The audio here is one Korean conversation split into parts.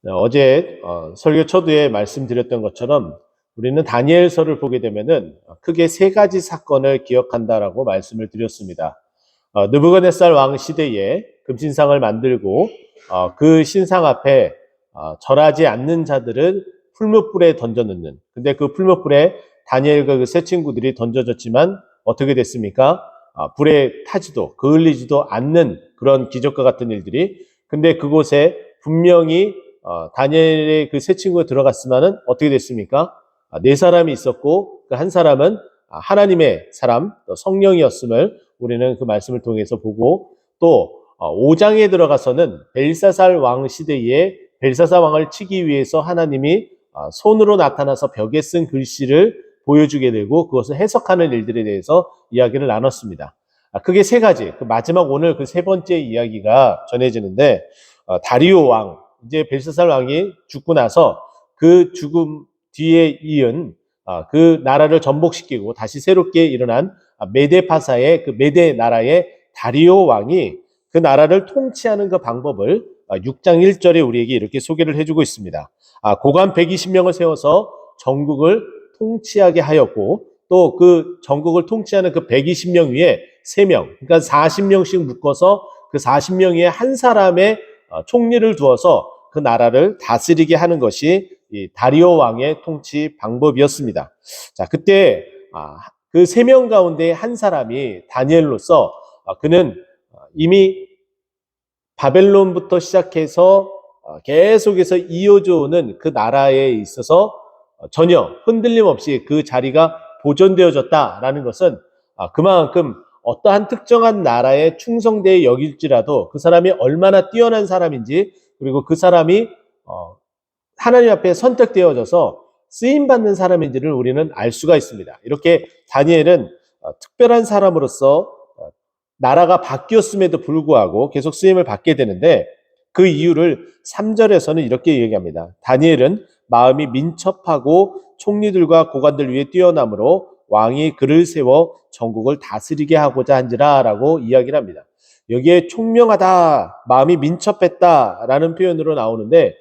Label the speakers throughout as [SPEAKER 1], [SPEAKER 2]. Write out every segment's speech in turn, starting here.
[SPEAKER 1] 어제 설교 초두에 말씀드렸던 것처럼 우리는 다니엘서를 보게 되면은 크게 세 가지 사건을 기억한다라고 말씀을 드렸습니다. 느부갓네살 왕 시대에 금신상을 만들고 그 신상 앞에 절하지 않는 자들은 풀무불에 던져 넣는. 근데 그 풀무불에 다니엘과 그 세 친구들이 던져졌지만 어떻게 됐습니까? 불에 타지도 그을리지도 않는 그런 기적과 같은 일들이. 근데 그곳에 분명히 다니엘의 그 세 친구가 들어갔으면은 어떻게 됐습니까? 네 사람이 있었고 그 한 사람은 하나님의 사람, 성령이었음을 우리는 그 말씀을 통해서 보고 또 5장에 들어가서는 벨사살 왕 시대에 벨사살 왕을 치기 위해서 하나님이 손으로 나타나서 벽에 쓴 글씨를 보여주게 되고 그것을 해석하는 일들에 대해서 이야기를 나눴습니다. 크게 세 가지, 그 마지막 오늘 그 세 번째 이야기가 전해지는데 다리오 왕, 이제 벨사살 왕이 죽고 나서 그 죽음 뒤에 이은 그 나라를 전복시키고 다시 새롭게 일어난 메데파사의 그 메데 나라의 다리오 왕이 그 나라를 통치하는 그 방법을 6장 1절에 우리에게 이렇게 소개를 해주고 있습니다. 고관 120명을 세워서 전국을 통치하게 하였고 또 그 전국을 통치하는 그 120명 위에 3명, 그러니까 40명씩 묶어서 그 40명 위에 한 사람의 총리를 두어서 그 나라를 다스리게 하는 것이 이 다리오 왕의 통치 방법이었습니다. 자, 그때 그 3명 가운데 한 사람이 다니엘로서 그는 이미 바벨론부터 시작해서 계속해서 이어져 오는 그 나라에 있어서 전혀 흔들림 없이 그 자리가 보존되어졌다라는 것은 그만큼 어떠한 특정한 나라에 충성되어 여길지라도 그 사람이 얼마나 뛰어난 사람인지 그리고 그 사람이 하나님 앞에 선택되어져서 쓰임받는 사람인지를 우리는 알 수가 있습니다. 이렇게 다니엘은 특별한 사람으로서 나라가 바뀌었음에도 불구하고 계속 쓰임을 받게 되는데 그 이유를 3절에서는 이렇게 얘기합니다. 다니엘은 마음이 민첩하고 총리들과 고관들 위에 뛰어남으로 왕이 그를 세워 전국을 다스리게 하고자 한지라 라고 이야기를 합니다. 여기에 총명하다, 마음이 민첩했다라는 표현으로 나오는데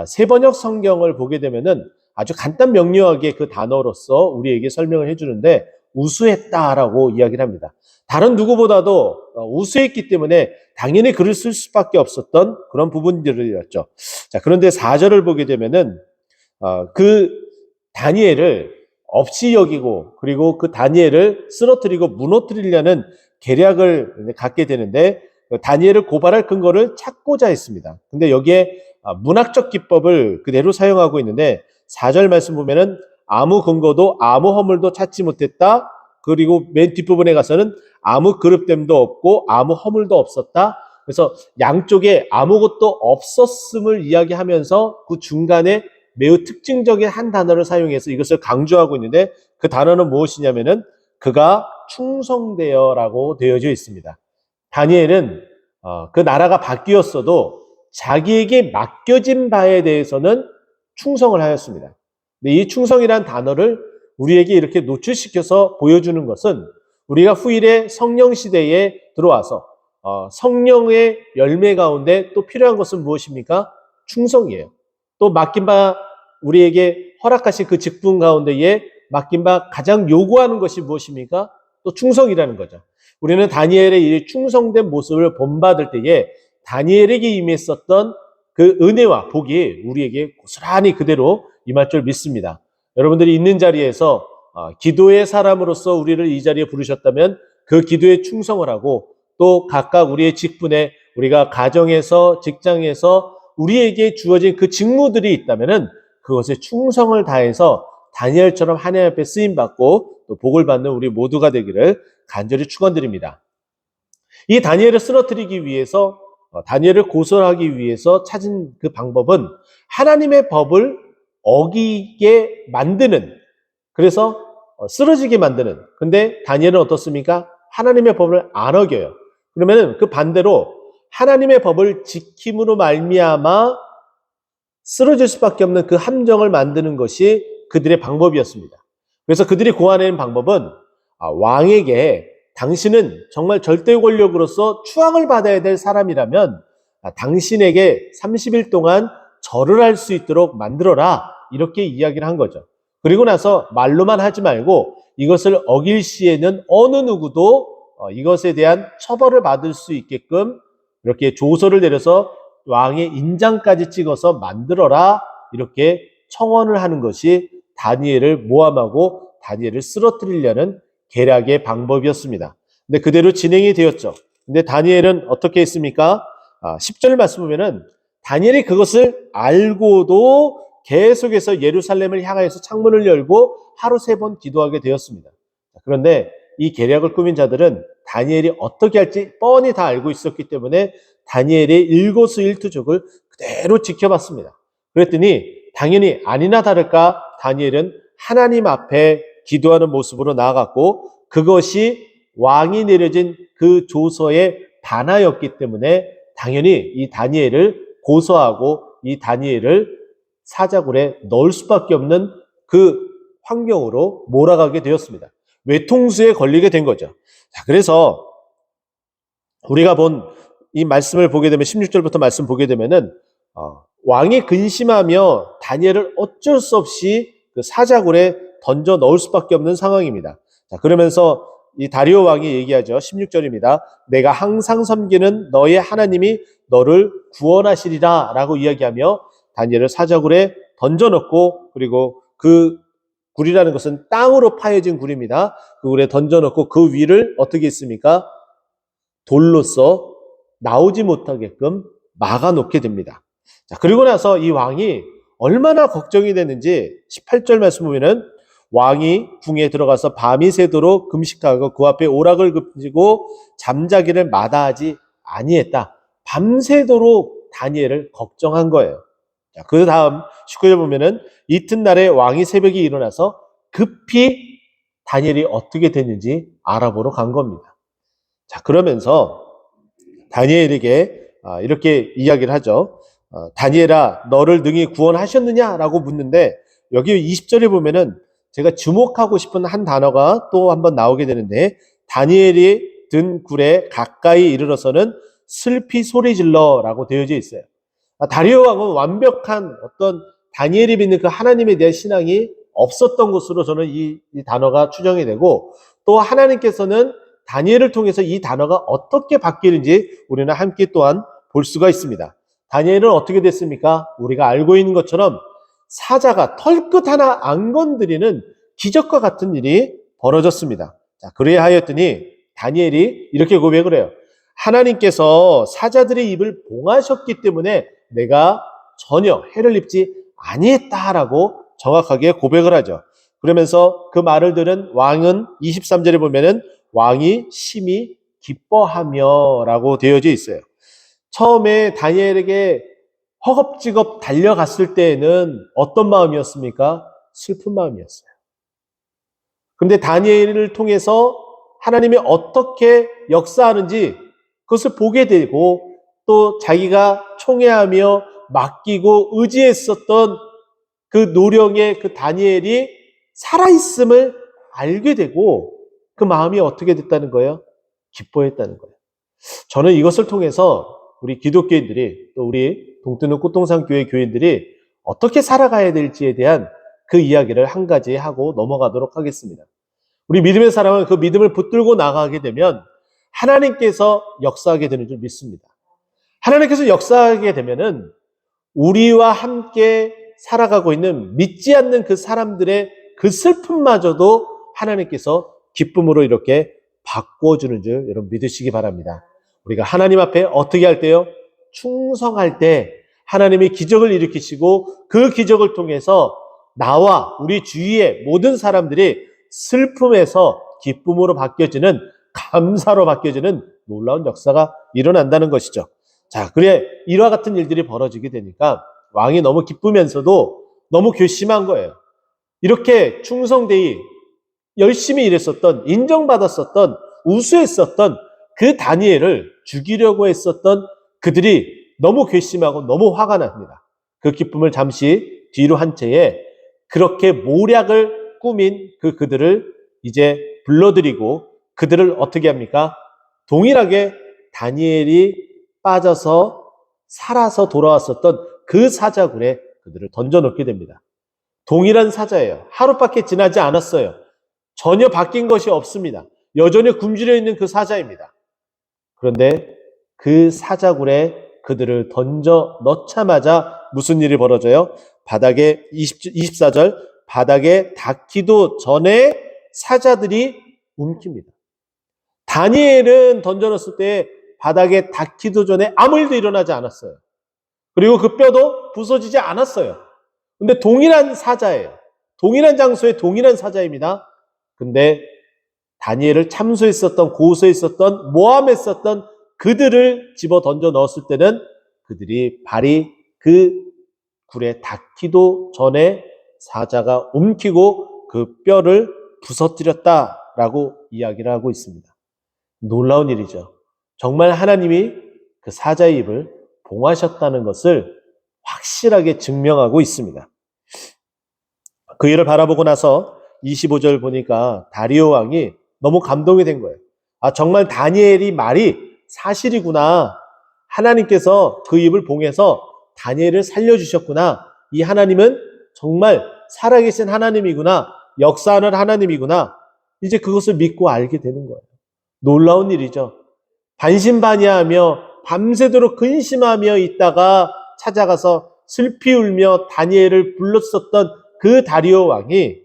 [SPEAKER 1] 세번역 성경을 보게 되면은 아주 간단 명료하게 그 단어로서 우리에게 설명을 해주는데 우수했다라고 이야기를 합니다. 다른 누구보다도 우수했기 때문에 당연히 글을 쓸 수밖에 없었던 그런 부분들이었죠. 자, 그런데 4절을 보게 되면은 그 다니엘을 없이 여기고 그리고 그 다니엘을 쓰러뜨리고 무너뜨리려는 계략을 갖게 되는데 다니엘을 고발할 근거를 찾고자 했습니다. 근데 여기에 문학적 기법을 그대로 사용하고 있는데 4절 말씀 보면은 아무 근거도 아무 허물도 찾지 못했다. 그리고 맨 뒷부분에 가서는 아무 그릇됨도 없고 아무 허물도 없었다. 그래서 양쪽에 아무것도 없었음을 이야기하면서 그 중간에 매우 특징적인 한 단어를 사용해서 이것을 강조하고 있는데 그 단어는 무엇이냐면은 그가 충성되어라고 되어져 있습니다. 다니엘은 그 나라가 바뀌었어도 자기에게 맡겨진 바에 대해서는 충성을 하였습니다. 근데 이 충성이란 단어를 우리에게 이렇게 노출시켜서 보여주는 것은 우리가 후일에 성령 시대에 들어와서 성령의 열매 가운데 또 필요한 것은 무엇입니까? 충성이에요. 또 맡긴 바 우리에게 허락하신 그 직분 가운데에 맡긴 바 가장 요구하는 것이 무엇입니까? 또 충성이라는 거죠. 우리는 다니엘의 이 충성된 모습을 본받을 때에 다니엘에게 임했었던 그 은혜와 복이 우리에게 고스란히 그대로 임할 줄 믿습니다. 여러분들이 있는 자리에서 기도의 사람으로서 우리를 이 자리에 부르셨다면 그 기도에 충성을 하고 또 각각 우리의 직분에 우리가 가정에서 직장에서 우리에게 주어진 그 직무들이 있다면은 그것에 충성을 다해서 다니엘처럼 하나님 앞에 쓰임받고 또 복을 받는 우리 모두가 되기를 간절히 축원드립니다. 이 다니엘을 쓰러뜨리기 위해서 다니엘을 고소하기 위해서 찾은 그 방법은 하나님의 법을 어기게 만드는, 그래서 쓰러지게 만드는. 근데 다니엘은 어떻습니까? 하나님의 법을 안 어겨요. 그러면은 그 반대로 하나님의 법을 지킴으로 말미암아 쓰러질 수밖에 없는 그 함정을 만드는 것이 그들의 방법이었습니다. 그래서 그들이 고안해낸 방법은 왕에게 당신은 정말 절대 권력으로서 추앙을 받아야 될 사람이라면 당신에게 30일 동안 절을 할 수 있도록 만들어라. 이렇게 이야기를 한 거죠. 그리고 나서 말로만 하지 말고 이것을 어길 시에는 어느 누구도 이것에 대한 처벌을 받을 수 있게끔 이렇게 조서를 내려서 왕의 인장까지 찍어서 만들어라. 이렇게 청원을 하는 것이 다니엘을 모함하고 다니엘을 쓰러뜨리려는 계략의 방법이었습니다. 근데 그대로 진행이 되었죠. 근데 다니엘은 어떻게 했습니까? 10절 말씀 보면은 다니엘이 그것을 알고도 계속해서 예루살렘을 향하여서 창문을 열고 하루 3번 기도하게 되었습니다. 그런데 이 계략을 꾸민 자들은 다니엘이 어떻게 할지 뻔히 다 알고 있었기 때문에 다니엘의 일거수일투족을 그대로 지켜봤습니다. 그랬더니 당연히 아니나 다를까 다니엘은 하나님 앞에 기도하는 모습으로 나아갔고 그것이 왕이 내려진 그 조서의 반하였기 때문에 당연히 이 다니엘을 고소하고 이 다니엘을 사자굴에 넣을 수밖에 없는 그 환경으로 몰아가게 되었습니다. 외통수에 걸리게 된 거죠. 자, 그래서 우리가 본 이 말씀을 보게 되면 16절부터 말씀 보게 되면은 왕이 근심하며 다니엘을 어쩔 수 없이 그 사자굴에 던져 넣을 수밖에 없는 상황입니다. 자, 그러면서 이 다리오 왕이 얘기하죠. 16절입니다. 내가 항상 섬기는 너의 하나님이 너를 구원하시리라 라고 이야기하며 다니엘을 사자굴에 던져 넣고 그리고 그 굴이라는 것은 땅으로 파여진 굴입니다. 그 굴에 던져 넣고 그 위를 어떻게 했습니까? 돌로써 나오지 못하게끔 막아놓게 됩니다. 자, 그리고 나서 이 왕이 얼마나 걱정이 됐는지 18절 말씀 보면은 왕이 궁에 들어가서 밤이 새도록 금식하고 그 앞에 오락을 굽히고 잠자기를 마다하지 아니했다. 밤새도록 다니엘을 걱정한 거예요. 자, 그 다음 19절 보면은 이튿날에 왕이 새벽에 일어나서 급히 다니엘이 어떻게 됐는지 알아보러 간 겁니다. 자, 그러면서 다니엘에게 이렇게 이야기를 하죠. 다니엘아, 너를 능히 구원하셨느냐라고 묻는데 여기 20절에 보면은 제가 주목하고 싶은 한 단어가 또 한번 나오게 되는데 다니엘이 든 굴에 가까이 이르러서는 슬피 소리질러라고 되어져 있어요. 다리오 왕은 완벽한 어떤 다니엘이 믿는 그 하나님에 대한 신앙이 없었던 것으로 저는 이 단어가 추정이 되고 또 하나님께서는 다니엘을 통해서 이 단어가 어떻게 바뀌는지 우리는 함께 또한 볼 수가 있습니다. 다니엘은 어떻게 됐습니까? 우리가 알고 있는 것처럼 사자가 털끝 하나 안 건드리는 기적과 같은 일이 벌어졌습니다. 자, 그래야 하였더니 다니엘이 이렇게 고백을 해요. 하나님께서 사자들의 입을 봉하셨기 때문에 내가 전혀 해를 입지 아니했다라고 정확하게 고백을 하죠. 그러면서 그 말을 들은 왕은 23절에 보면은 왕이 심히 기뻐하며 라고 되어져 있어요. 처음에 다니엘에게 허겁지겁 달려갔을 때에는 어떤 마음이었습니까? 슬픈 마음이었어요. 그런데 다니엘을 통해서 하나님이 어떻게 역사하는지 그것을 보게 되고 또 자기가 총애하며 맡기고 의지했었던 그 노령의 그 다니엘이 살아있음을 알게 되고 그 마음이 어떻게 됐다는 거예요? 기뻐했다는 거예요. 저는 이것을 통해서 우리 기독교인들이 또 우리 동뜨는 꽃동산 교회 교인들이 어떻게 살아가야 될지에 대한 그 이야기를 한 가지 하고 넘어가도록 하겠습니다. 우리 믿음의 사람은 그 믿음을 붙들고 나가게 되면 하나님께서 역사하게 되는 줄 믿습니다. 하나님께서 역사하게 되면은 우리와 함께 살아가고 있는 믿지 않는 그 사람들의 그 슬픔마저도 하나님께서 기쁨으로 이렇게 바꿔주는 줄 여러분 믿으시기 바랍니다. 우리가 하나님 앞에 어떻게 할 때요? 충성할 때 하나님이 기적을 일으키시고 그 기적을 통해서 나와 우리 주위의 모든 사람들이 슬픔에서 기쁨으로 바뀌어지는 감사로 바뀌어지는 놀라운 역사가 일어난다는 것이죠. 자, 그래 이와 같은 일들이 벌어지게 되니까 왕이 너무 기쁘면서도 너무 괘씸한 거예요. 이렇게 충성되이 열심히 일했었던, 인정받았었던, 우수했었던 그 다니엘을 죽이려고 했었던 그들이 너무 괘씸하고 너무 화가 납니다. 그 기쁨을 잠시 뒤로 한 채에 그렇게 모략을 꾸민 그들을 이제 불러들이고 그들을 어떻게 합니까? 동일하게 다니엘이 빠져서 살아서 돌아왔었던 그 사자굴에 그들을 던져놓게 됩니다. 동일한 사자예요. 하루밖에 지나지 않았어요. 전혀 바뀐 것이 없습니다. 여전히 굶주려 있는 그 사자입니다. 그런데 그 사자굴에 그들을 던져 넣자마자 무슨 일이 벌어져요? 바닥에 24절 바닥에 닿기도 전에 사자들이 움킵니다. 다니엘은 던져놨을 때 바닥에 닿기도 전에 아무 일도 일어나지 않았어요. 그리고 그 뼈도 부서지지 않았어요. 근데 동일한 사자예요. 동일한 장소에 동일한 사자입니다. 근데 다니엘을 참소했었던, 고소했었던, 모함했었던 그들을 집어 던져 넣었을 때는 그들이 발이 그 굴에 닿기도 전에 사자가 움키고 그 뼈를 부서뜨렸다라고 이야기를 하고 있습니다. 놀라운 일이죠. 정말 하나님이 그 사자의 입을 봉하셨다는 것을 확실하게 증명하고 있습니다. 그 일을 바라보고 나서 25절 보니까 다리오 왕이 너무 감동이 된 거예요. 아, 정말 다니엘이 말이 사실이구나. 하나님께서 그 입을 봉해서 다니엘을 살려주셨구나. 이 하나님은 정말 살아계신 하나님이구나. 역사하는 하나님이구나. 이제 그것을 믿고 알게 되는 거예요. 놀라운 일이죠. 반신반의하며 밤새도록 근심하며 있다가 찾아가서 슬피 울며 다니엘을 불렀었던 그 다리오 왕이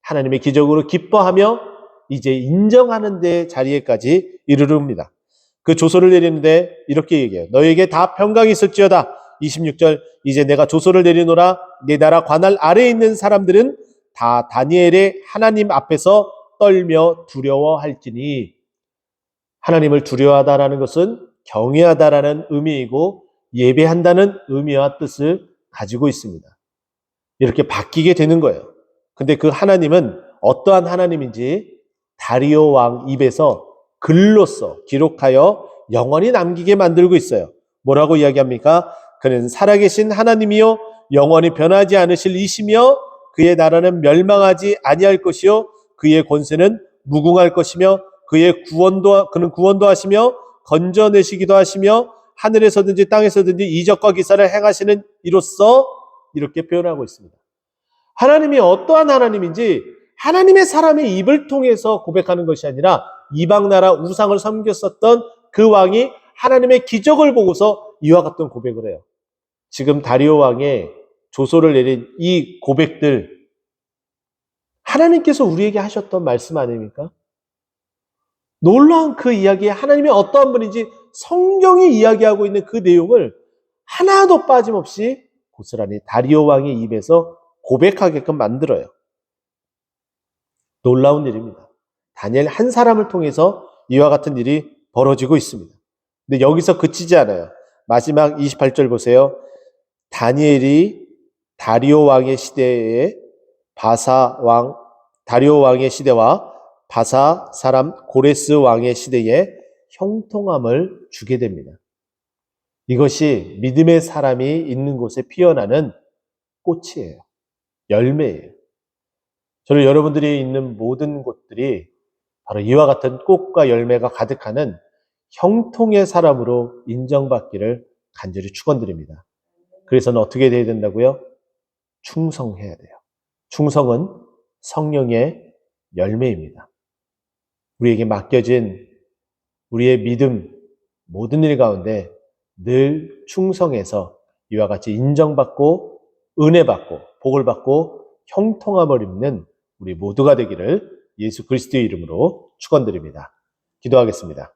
[SPEAKER 1] 하나님의 기적으로 기뻐하며 이제 인정하는 데 자리에까지 이르릅니다. 그 조서를 내리는데 이렇게 얘기해요. 너에게 다 평강이 있을지어다. 26절 이제 내가 조서를 내리노라. 네 나라 관할 아래에 있는 사람들은 다 다니엘의 하나님 앞에서 떨며 두려워할지니. 하나님을 두려워하다라는 것은 경외하다라는 의미이고 예배한다는 의미와 뜻을 가지고 있습니다. 이렇게 바뀌게 되는 거예요. 근데 그 하나님은 어떠한 하나님인지 다리오 왕 입에서 글로써 기록하여 영원히 남기게 만들고 있어요. 뭐라고 이야기합니까? 그는 살아계신 하나님이요 영원히 변하지 않으실 이시며 그의 나라는 멸망하지 아니할 것이요 그의 권세는 무궁할 것이며 그는 구원도 하시며 건져내시기도 하시며 하늘에서든지 땅에서든지 이적과 기사를 행하시는 이로써 이렇게 표현하고 있습니다. 하나님이 어떠한 하나님인지 하나님의 사람의 입을 통해서 고백하는 것이 아니라 이방 나라 우상을 섬겼었던 그 왕이 하나님의 기적을 보고서 이와 같은 고백을 해요. 지금 다리오 왕의 조소를 내린 이 고백들 하나님께서 우리에게 하셨던 말씀 아닙니까? 놀라운 그 이야기에 하나님이 어떠한 분인지 성경이 이야기하고 있는 그 내용을 하나도 빠짐없이 고스란히 다리오 왕의 입에서 고백하게끔 만들어요. 놀라운 일입니다. 다니엘 한 사람을 통해서 이와 같은 일이 벌어지고 있습니다. 근데 여기서 그치지 않아요. 마지막 28절 보세요. 다니엘이 다리오 왕의 시대에 다리오 왕의 시대와 바사 사람 고레스 왕의 시대에 형통함을 주게 됩니다. 이것이 믿음의 사람이 있는 곳에 피어나는 꽃이에요. 열매예요. 저는 여러분들이 있는 모든 곳들이 바로 이와 같은 꽃과 열매가 가득하는 형통의 사람으로 인정받기를 간절히 축원드립니다. 그래서는 어떻게 돼야 된다고요? 충성해야 돼요. 충성은 성령의 열매입니다. 우리에게 맡겨진 우리의 믿음 모든 일 가운데 늘 충성해서 이와 같이 인정받고 은혜받고 복을 받고 형통함을 입는 우리 모두가 되기를 예수 그리스도의 이름으로 축원드립니다. 기도하겠습니다.